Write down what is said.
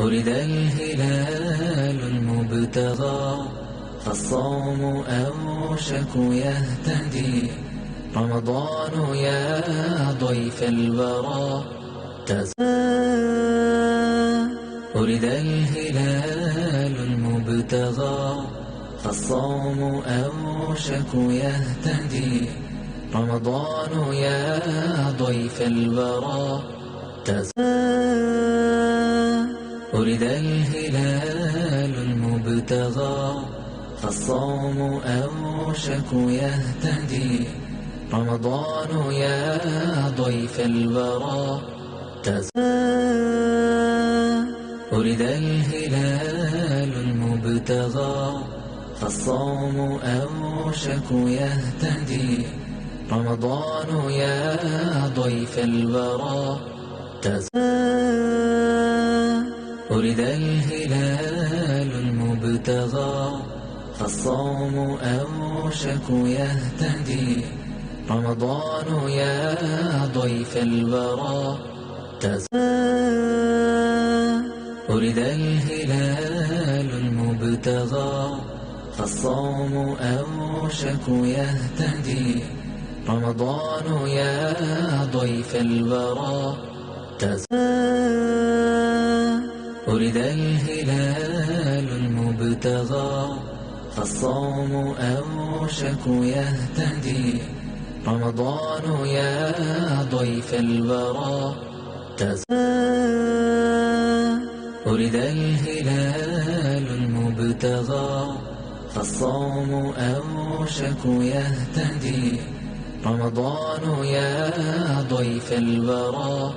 ولد الهلال المبتغى فالصوم أوشك يهتدي. رمضان يا ضيف الورى ولد الهلال المبتغى فالصوم أوشك يهتدي. رمضان يا ضيف الورى ولد الهلال المبتغى فالصوم أوشك يهتدي. رمضان يا ضيف الورى ولد الهلال المبتغى فالصوم أوشك يهتدي. رمضان يا ضيف الورى ولد الهلال المبتغى فالصوم أوشك يهتدي. رمضان يا ضيف الورى ولد الهلال المبتغى فالصوم أوشك يهتدي. رمضان يا ضيف الورى ولد الهلال المبتغى فالصوم أوشك يهتدي. رمضان يا ضيف الورى ولد الهلال المبتغى فالصوم أوشك يهتدي. رمضان يا ضيف الورى